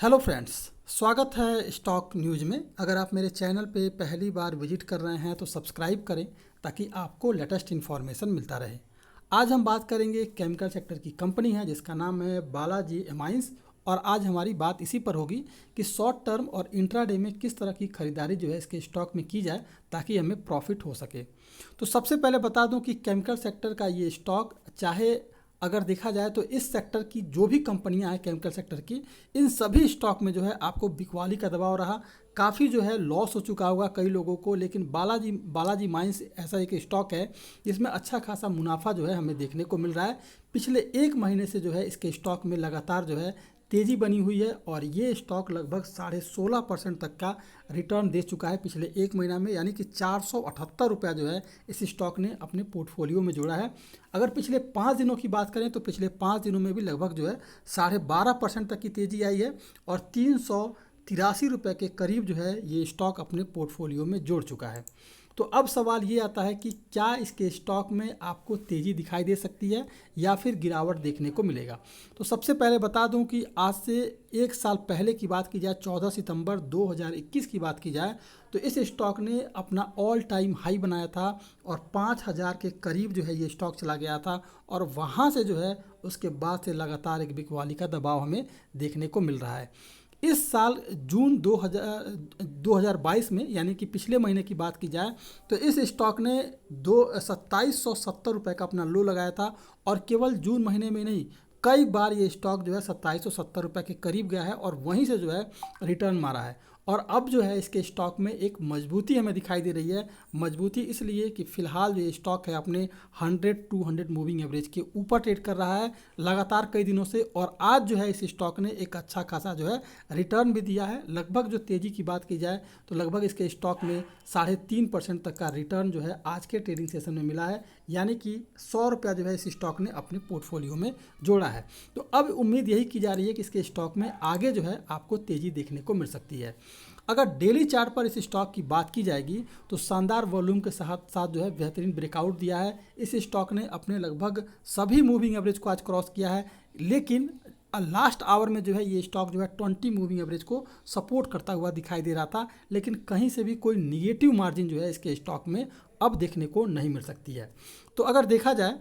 Hello friends, स्वागत है stock news में। अगर आप मेरे चैनल पे पहली बार विजिट कर रहे हैं तो सब्सक्राइब करें ताकि आपको लेटेस्ट इन्फॉर्मेशन मिलता रहे। आज हम बात करेंगे केमिकल सेक्टर की कंपनी है जिसका नाम है बालाजी एमाइंस। और आज हमारी बात इसी पर होगी कि शॉर्ट टर्म और इंट्राडे में किस तरह की खरीदारी जो है इसके स्टॉक में की जाए ताकि हमें प्रॉफिट हो सके। तो सबसे पहले बता दूं कि केमिकल सेक्टर का ये स्टॉक, चाहे अगर देखा जाए तो इस सेक्टर की जो भी कंपनियां हैं केमिकल सेक्टर की, इन सभी स्टॉक में जो है आपको बिकवाली का दबाव रहा। काफ़ी जो है लॉस हो चुका होगा कई लोगों को, लेकिन बालाजी बालाजी माइंस ऐसा एक स्टॉक है जिसमें अच्छा खासा मुनाफा जो है हमें देखने को मिल रहा है। पिछले एक महीने से जो है इसके स्टॉक में लगातार जो है तेज़ी बनी हुई है और ये स्टॉक लगभग 16.5% तक का रिटर्न दे चुका है पिछले एक महीना में, यानी कि 478 रुपया जो है इस स्टॉक ने अपने पोर्टफोलियो में जोड़ा है। अगर पिछले 5 दिनों की बात करें तो पिछले 5 दिनों में भी लगभग जो है 12.5% तक की तेज़ी आई है और 383 रुपये के करीब जो है ये स्टॉक अपने पोर्टफोलियो में जोड़ चुका है। तो अब सवाल ये आता है कि क्या इसके स्टॉक में आपको तेज़ी दिखाई दे सकती है या फिर गिरावट देखने को मिलेगा। तो सबसे पहले बता दूं कि आज से एक साल पहले की बात की जाए, 14 सितंबर 2021 की बात की जाए, तो इस स्टॉक ने अपना ऑल टाइम हाई बनाया था और 5,000 के करीब जो है ये स्टॉक चला गया था और वहाँ से जो है उसके बाद से लगातार एक बिकवाली का दबाव हमें देखने को मिल रहा है। इस साल जून 2022 में, यानी कि पिछले महीने की बात की जाए, तो इस स्टॉक ने 2770 रुपये का अपना लो लगाया था और केवल जून महीने में नहीं, कई बार ये स्टॉक जो है 2770 रुपये के करीब गया है और वहीं से जो है रिटर्न मारा है। और अब जो है इसके स्टॉक में एक मजबूती हमें दिखाई दे रही है। मजबूती इसलिए कि फ़िलहाल जो ये स्टॉक है अपने 100-200 मूविंग एवरेज के ऊपर ट्रेड कर रहा है लगातार कई दिनों से, और आज जो है इस स्टॉक ने एक अच्छा खासा जो है रिटर्न भी दिया है। लगभग जो तेज़ी की बात की जाए तो लगभग इसके स्टॉक में 3.5% तक का रिटर्न जो है आज के ट्रेडिंग सेशन में मिला है, यानी कि 100 रुपया जो है इस स्टॉक ने अपने पोर्टफोलियो में जोड़ा है। तो अब उम्मीद यही की जा रही है कि इसके स्टॉक में आगे जो है आपको तेज़ी देखने को मिल सकती है। अगर डेली चार्ट पर इस स्टॉक की बात की जाएगी तो शानदार वॉल्यूम के साथ साथ जो है बेहतरीन ब्रेकआउट दिया है। इस स्टॉक ने अपने लगभग सभी मूविंग एवरेज को आज क्रॉस किया है, लेकिन लास्ट आवर में जो है ये स्टॉक जो है 20 मूविंग एवरेज को सपोर्ट करता हुआ दिखाई दे रहा था, लेकिन कहीं से भी कोई निगेटिव मार्जिन जो है इसके स्टॉक में अब देखने को नहीं मिल सकती है। तो अगर देखा जाए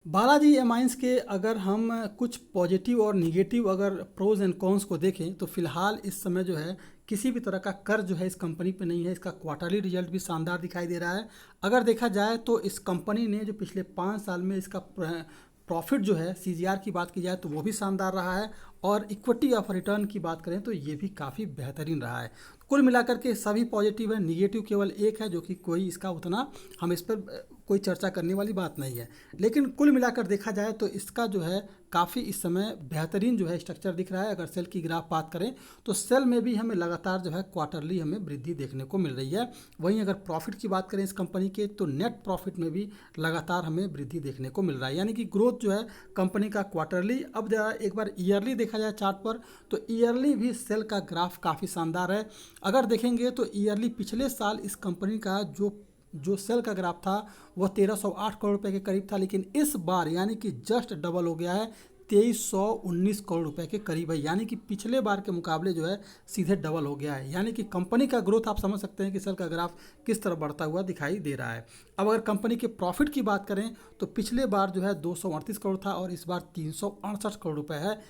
बालाजी एमाइंस के, अगर हम कुछ पॉजिटिव और निगेटिव अगर प्रोज एंड कॉन्स को देखें तो फिलहाल इस समय जो है किसी भी तरह का कर्ज जो है इस कंपनी पे नहीं है। इसका क्वार्टरली रिजल्ट भी शानदार दिखाई दे रहा है। अगर देखा जाए तो इस कंपनी ने जो पिछले 5 साल में इसका प्रॉफिट जो है सीजीआर की बात की जाए तो वो भी शानदार रहा है और इक्विटी ऑफ रिटर्न की बात करें तो ये भी काफ़ी बेहतरीन रहा है। कुल मिलाकर के सभी पॉजिटिव है, निगेटिव केवल एक है जो कि कोई इसका उतना हम इस पर कोई चर्चा करने वाली बात नहीं है। लेकिन कुल मिलाकर देखा जाए तो इसका जो है काफ़ी इस समय बेहतरीन जो है स्ट्रक्चर दिख रहा है। अगर सेल की ग्राफ बात करें तो सेल में भी हमें लगातार जो है क्वार्टरली हमें वृद्धि देखने को मिल रही है। वहीं अगर प्रॉफिट की बात करें इस कंपनी के तो नेट प्रॉफिट में भी लगातार हमें वृद्धि देखने को मिल रहा है, यानी कि ग्रोथ जो है कंपनी का क्वार्टरली। अब जरा एक बार ईयरली देखा जाए चार्ट पर तो ईयरली भी सेल का ग्राफ काफ़ी शानदार है। अगर देखेंगे तो ईयरली पिछले साल इस कंपनी का जो जो सेल का ग्राफ था वह 1308 करोड़ रुपए के करीब था, लेकिन इस बार यानी कि जस्ट डबल हो गया है, 2319 करोड़ रुपए के करीब है, यानी कि पिछले बार के मुकाबले जो है सीधे डबल हो गया है। यानी कि कंपनी का ग्रोथ आप समझ सकते हैं कि सेल का ग्राफ किस तरह बढ़ता हुआ दिखाई दे रहा है। अब अगर कंपनी के प्रॉफिट की बात करें तो पिछले बार जो है 238 करोड़ था और इस बार 368 करोड़ रुपए है,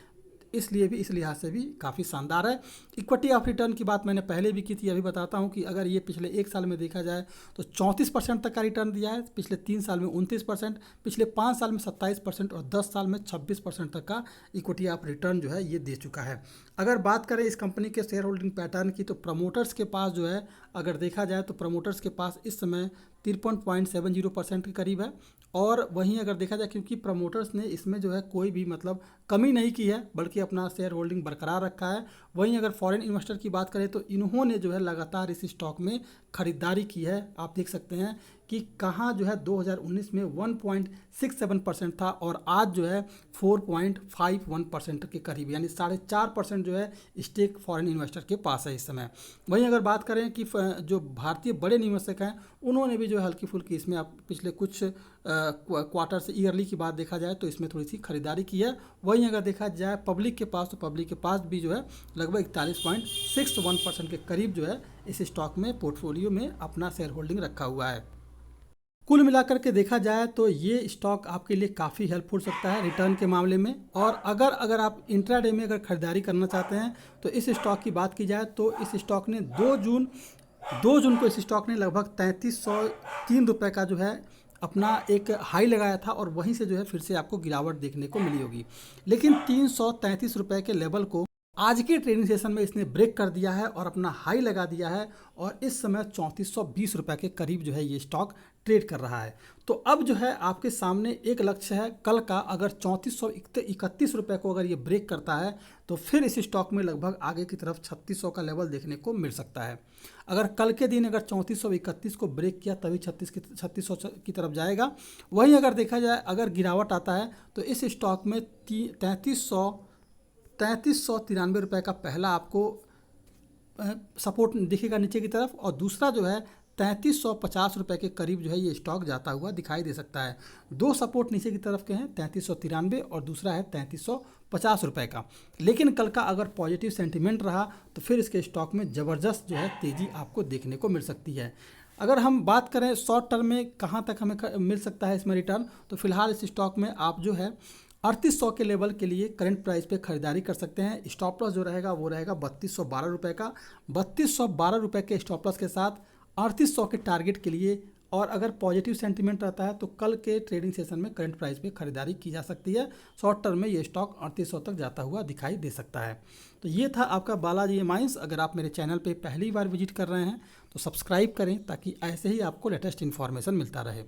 इसलिए भी इस लिहाज से भी काफ़ी शानदार है। इक्विटी ऑफ रिटर्न की बात मैंने पहले भी की थी, अभी बताता हूँ कि अगर ये पिछले एक साल में देखा जाए तो 34% तक का रिटर्न दिया है, पिछले 3 साल में 29%, पिछले 5 साल में 27% और 10 साल में 26% तक का इक्विटी ऑफ रिटर्न जो है ये दे चुका है। अगर बात करें इस कंपनी के शेयर होल्डिंग पैटर्न की तो प्रमोटर्स के पास जो है, अगर देखा जाए तो प्रमोटर्स के पास इस समय 53.70% के करीब है। और वहीं अगर देखा जाए क्योंकि प्रमोटर्स ने इसमें जो है कोई भी मतलब कमी नहीं की है बल्कि अपना शेयर होल्डिंग बरकरार रखा है। वहीं अगर फॉरेन इन्वेस्टर की बात करें तो इन्होंने जो है लगातार इस स्टॉक में खरीदारी की है। आप देख सकते हैं कि कहाँ जो है 2019 में 1.67% था और आज जो है 4.51% के करीब, यानी 4.5% जो है स्टेक फॉरेन इन्वेस्टर के पास है इस समय। वहीं अगर बात करें कि जो भारतीय बड़े निवेशक हैं उन्होंने भी जो है हल्की फुल्की इसमें आप पिछले कुछ क्वार्टर से ईयरली की बात देखा जाए तो इसमें थोड़ी सी खरीदारी की है। वहीं अगर देखा जाए पब्लिक के पास, तो पब्लिक के पास भी जो है लगभग 41.61% के करीब जो है इस स्टॉक में पोर्टफोलियो में अपना शेयर होल्डिंग रखा हुआ है। कुल मिलाकर के देखा जाए तो ये स्टॉक आपके लिए काफ़ी हेल्पफुल सकता है रिटर्न के मामले में। और अगर आप इंट्राडे में अगर खरीदारी करना चाहते हैं तो इस स्टॉक की बात की जाए तो इस स्टॉक ने 2 जून को इस स्टॉक ने लगभग 3303 रुपये का जो है अपना एक हाई लगाया था और वहीं से जो है फिर से आपको गिरावट देखने को मिली होगी। लेकिन 333 रुपये के लेवल को आज के ट्रेडिंग सेशन में इसने ब्रेक कर दिया है और अपना हाई लगा दिया है और इस समय 3420 रुपये के करीब जो है ये स्टॉक ट्रेड कर रहा है। तो अब जो है आपके सामने एक लक्ष्य है कल का, अगर 3431 रुपये को अगर ये ब्रेक करता है तो फिर इस स्टॉक में लगभग आगे की तरफ 3600 का लेवल देखने को मिल सकता है। अगर कल के दिन अगर 3431 को ब्रेक किया तभी 3600 की तरफ जाएगा। वहीं अगर देखा जाए अगर गिरावट आता है तो इस स्टॉक में 3393 रुपये का पहला आपको सपोर्ट दिखेगा नीचे की तरफ, और दूसरा जो है 3350 रुपये के करीब जो है ये स्टॉक जाता हुआ दिखाई दे सकता है। 2 सपोर्ट नीचे की तरफ के हैं, 3393 और दूसरा है 3350 रुपये का। लेकिन कल का अगर पॉजिटिव सेंटीमेंट रहा तो फिर इसके स्टॉक में ज़बरदस्त जो है तेज़ी आपको देखने को मिल सकती है। अगर हम बात करें शॉर्ट टर्म में कहाँ तक हमें मिल सकता है इसमें रिटर्न, तो फिलहाल इस स्टॉक में आप जो है 3800 के लेवल के लिए करंट प्राइस पे खरीदारी कर सकते हैं। स्टॉप लॉस जो रहेगा वो रहेगा 3212 रुपये का। 3212 रुपये के स्टॉप लॉस के साथ 3800 के टारगेट के लिए, और अगर पॉजिटिव सेंटीमेंट रहता है तो कल के ट्रेडिंग सेशन में करंट प्राइस पे खरीदारी की जा सकती है। शॉर्ट टर्म में ये स्टॉक 3800 तक जाता हुआ दिखाई दे सकता है। तो ये था आपका बालाजी माइंस। अगर आप मेरे चैनल पे पहली बार विजिट कर रहे हैं तो सब्सक्राइब करें ताकि ऐसे ही आपको लेटेस्ट इन्फॉर्मेशन मिलता रहे।